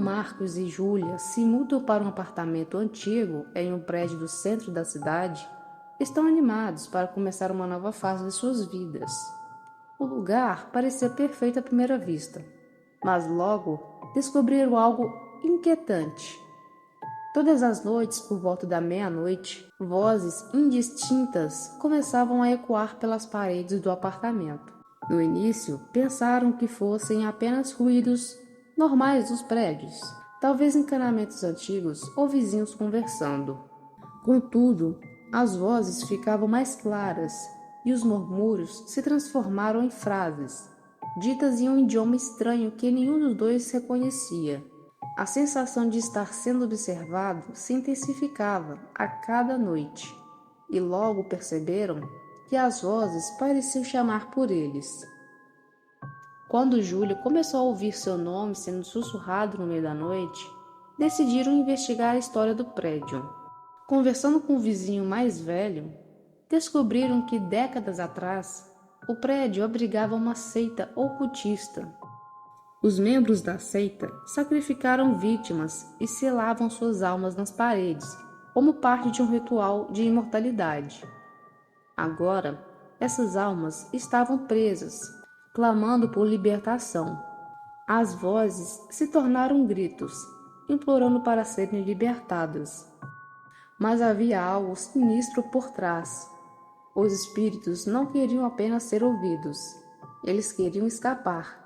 Marcos e Júlia se mudam para um apartamento antigo em um prédio do centro da cidade, estão animados para começar uma nova fase de suas vidas. O lugar parecia perfeito à primeira vista, mas logo descobriram algo inquietante. Todas as noites, por volta da meia-noite, vozes indistintas começavam a ecoar pelas paredes do apartamento. No início, pensaram que fossem apenas ruídos normais dos prédios, talvez encanamentos antigos ou vizinhos conversando. Contudo, as vozes ficavam mais claras e os murmúrios se transformaram em frases, ditas em um idioma estranho que nenhum dos dois reconhecia. A sensação de estar sendo observado se intensificava a cada noite, e logo perceberam que as vozes pareciam chamar por eles. Quando Júlio começou a ouvir seu nome sendo sussurrado no meio da noite, decidiram investigar a história do prédio. Conversando com o vizinho mais velho, descobriram que décadas atrás o prédio abrigava uma seita ocultista. Os membros da seita sacrificaram vítimas e selavam suas almas nas paredes, como parte de um ritual de imortalidade. Agora, essas almas estavam presas, clamando por libertação. As vozes se tornaram gritos, implorando para serem libertadas. Mas havia algo sinistro por trás. Os espíritos não queriam apenas ser ouvidos, eles queriam escapar.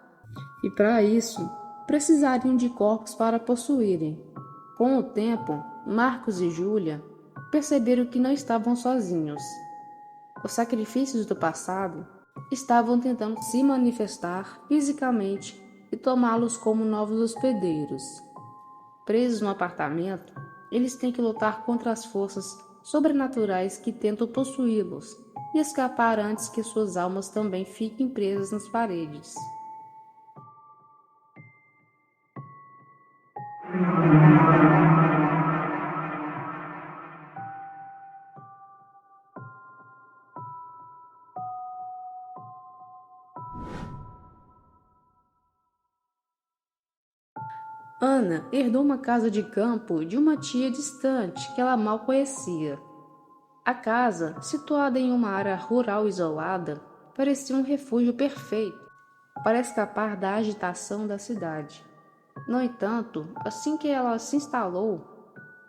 E para isso, precisariam de corpos para possuírem. Com o tempo, Marcos e Júlia perceberam que não estavam sozinhos. Os sacrifícios do passado estavam tentando se manifestar fisicamente e tomá-los como novos hospedeiros. Presos no apartamento, eles têm que lutar contra as forças sobrenaturais que tentam possuí-los e escapar antes que suas almas também fiquem presas nas paredes. Ana herdou uma casa de campo de uma tia distante que ela mal conhecia. A casa, situada em uma área rural isolada, parecia um refúgio perfeito para escapar da agitação da cidade. No entanto, assim que ela se instalou,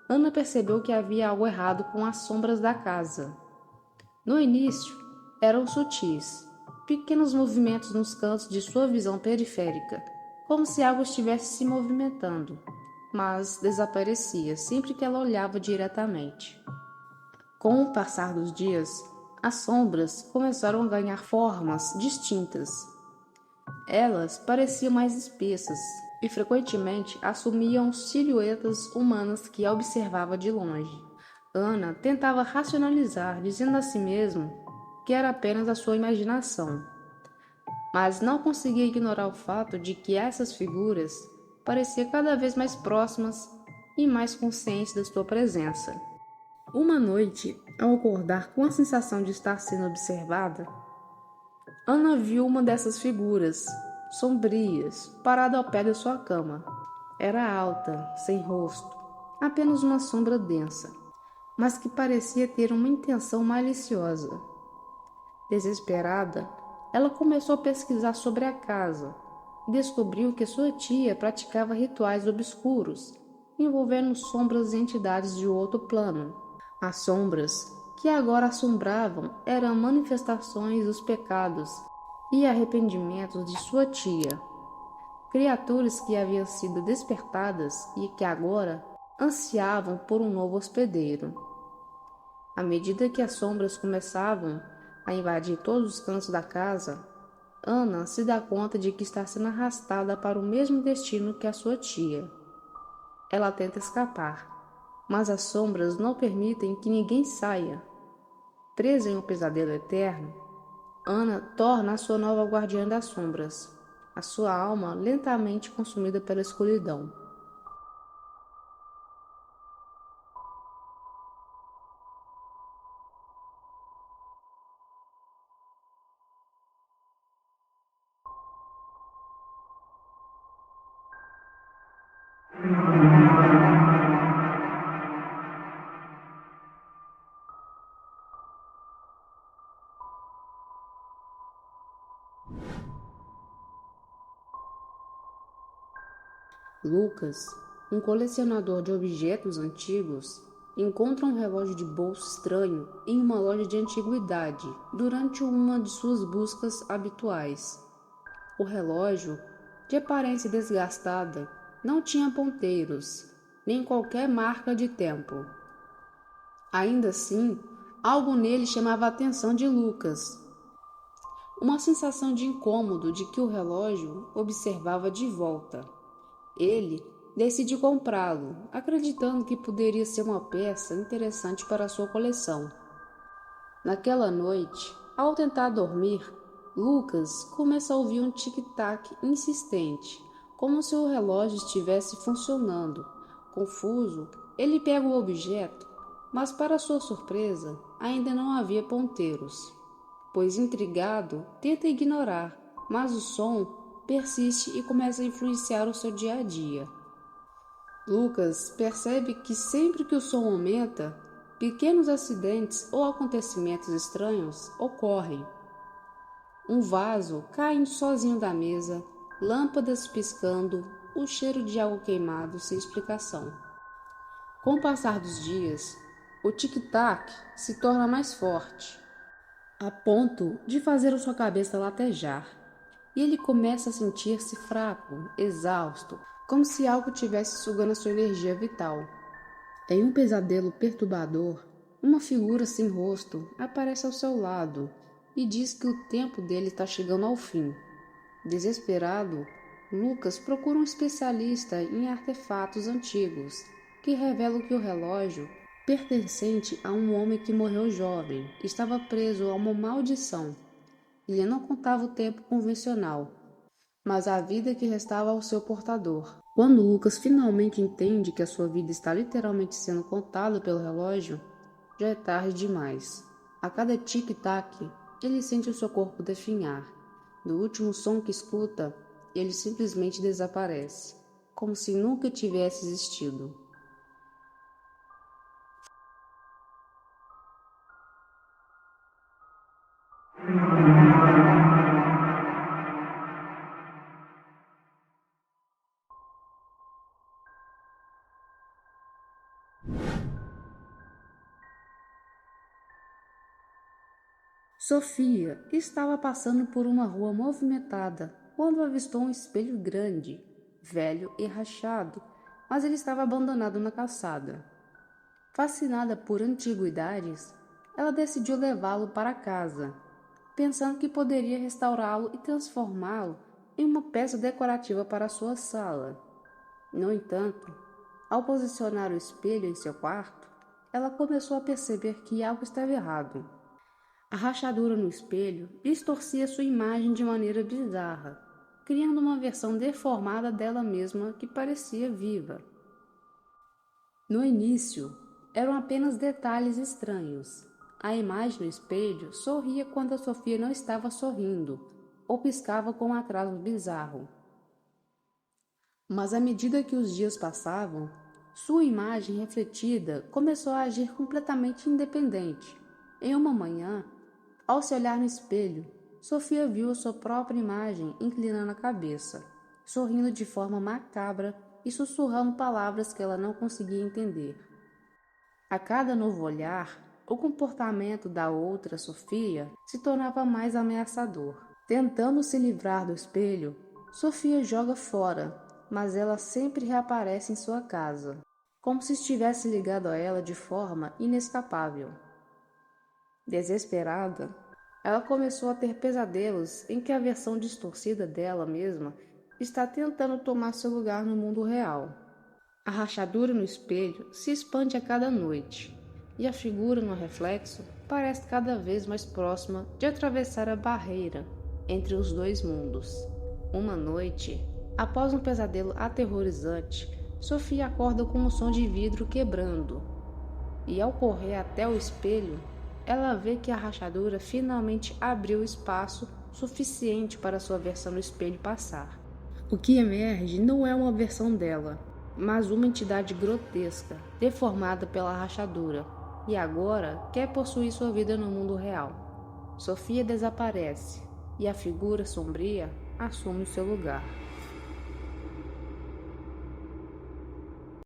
Ana percebeu que havia algo errado com as sombras da casa. No início, eram sutis, pequenos movimentos nos cantos de sua visão periférica, como se algo estivesse se movimentando, mas desaparecia sempre que ela olhava diretamente. Com o passar dos dias, as sombras começaram a ganhar formas distintas. Elas pareciam mais espessas e frequentemente assumiam silhuetas humanas que observava de longe. Ana tentava racionalizar, dizendo a si mesma que era apenas a sua imaginação, mas não conseguia ignorar o fato de que essas figuras pareciam cada vez mais próximas e mais conscientes da sua presença. Uma noite, ao acordar com a sensação de estar sendo observada, Ana viu uma dessas figuras, sombrias, parada ao pé da sua cama. Era alta, sem rosto, apenas uma sombra densa, mas que parecia ter uma intenção maliciosa. Desesperada, ela começou a pesquisar sobre a casa e descobriu que sua tia praticava rituais obscuros, envolvendo sombras e entidades de outro plano. As sombras que agora assombravam eram manifestações dos pecados e arrependimentos de sua tia, criaturas que haviam sido despertadas e que agora ansiavam por um novo hospedeiro. À medida que as sombras começavam a invadir todos os cantos da casa, Ana se dá conta de que está sendo arrastada para o mesmo destino que a sua tia. Ela tenta escapar, mas as sombras não permitem que ninguém saia. Presa em um pesadelo eterno, Ana torna a sua nova guardiã das sombras, a sua alma lentamente consumida pela escuridão. Lucas, um colecionador de objetos antigos, encontra um relógio de bolso estranho em uma loja de antiguidade durante uma de suas buscas habituais. O relógio, de aparência desgastada, não tinha ponteiros, nem qualquer marca de tempo. Ainda assim, algo nele chamava a atenção de Lucas. Uma sensação de incômodo de que o relógio observava de volta. Ele decidiu comprá-lo, acreditando que poderia ser uma peça interessante para sua coleção. Naquela noite, ao tentar dormir, Lucas começa a ouvir um tic-tac insistente, como se o relógio estivesse funcionando. Confuso, ele pega o objeto, mas para sua surpresa, ainda não havia ponteiros. Pois intrigado, tenta ignorar, mas o som persiste e começa a influenciar o seu dia a dia. Lucas percebe que sempre que o som aumenta, pequenos acidentes ou acontecimentos estranhos ocorrem. Um vaso caindo sozinho da mesa, lâmpadas piscando, o cheiro de algo queimado sem explicação. Com o passar dos dias, o tic-tac se torna mais forte, a ponto de fazer a sua cabeça latejar, e ele começa a sentir-se fraco, exausto, como se algo tivesse sugando a sua energia vital. Em um pesadelo perturbador, uma figura sem rosto aparece ao seu lado e diz que o tempo dele está chegando ao fim. Desesperado, Lucas procura um especialista em artefatos antigos, que revela que o relógio, pertencente a um homem que morreu jovem, estava preso a uma maldição. Ele não contava o tempo convencional, mas a vida que restava ao seu portador. Quando Lucas finalmente entende que a sua vida está literalmente sendo contada pelo relógio, já é tarde demais. A cada tic-tac, ele sente o seu corpo definhar. No último som que escuta, ele simplesmente desaparece, como se nunca tivesse existido. Sofia estava passando por uma rua movimentada quando avistou um espelho grande, velho e rachado, mas ele estava abandonado na calçada. Fascinada por antiguidades, ela decidiu levá-lo para casa, pensando que poderia restaurá-lo e transformá-lo em uma peça decorativa para sua sala. No entanto, ao posicionar o espelho em seu quarto, ela começou a perceber que algo estava errado. A rachadura no espelho distorcia sua imagem de maneira bizarra, criando uma versão deformada dela mesma que parecia viva. No início, eram apenas detalhes estranhos. A imagem no espelho sorria quando a Sofia não estava sorrindo, ou piscava com um atraso bizarro. Mas à medida que os dias passavam, sua imagem refletida começou a agir completamente independente. Em uma manhã, ao se olhar no espelho, Sofia viu a sua própria imagem inclinando a cabeça, sorrindo de forma macabra e sussurrando palavras que ela não conseguia entender. A cada novo olhar, o comportamento da outra Sofia se tornava mais ameaçador. Tentando se livrar do espelho, Sofia joga fora, mas ela sempre reaparece em sua casa, como se estivesse ligado a ela de forma inescapável. Desesperada, ela começou a ter pesadelos em que a versão distorcida dela mesma está tentando tomar seu lugar no mundo real. A rachadura no espelho se expande a cada noite, e a figura no reflexo parece cada vez mais próxima de atravessar a barreira entre os dois mundos. Uma noite, após um pesadelo aterrorizante, Sofia acorda com um som de vidro quebrando, e ao correr até o espelho, ela vê que a rachadura finalmente abriu espaço suficiente para sua versão no espelho passar. O que emerge não é uma versão dela, mas uma entidade grotesca, deformada pela rachadura, e agora quer possuir sua vida no mundo real. Sofia desaparece e a figura sombria assume seu lugar.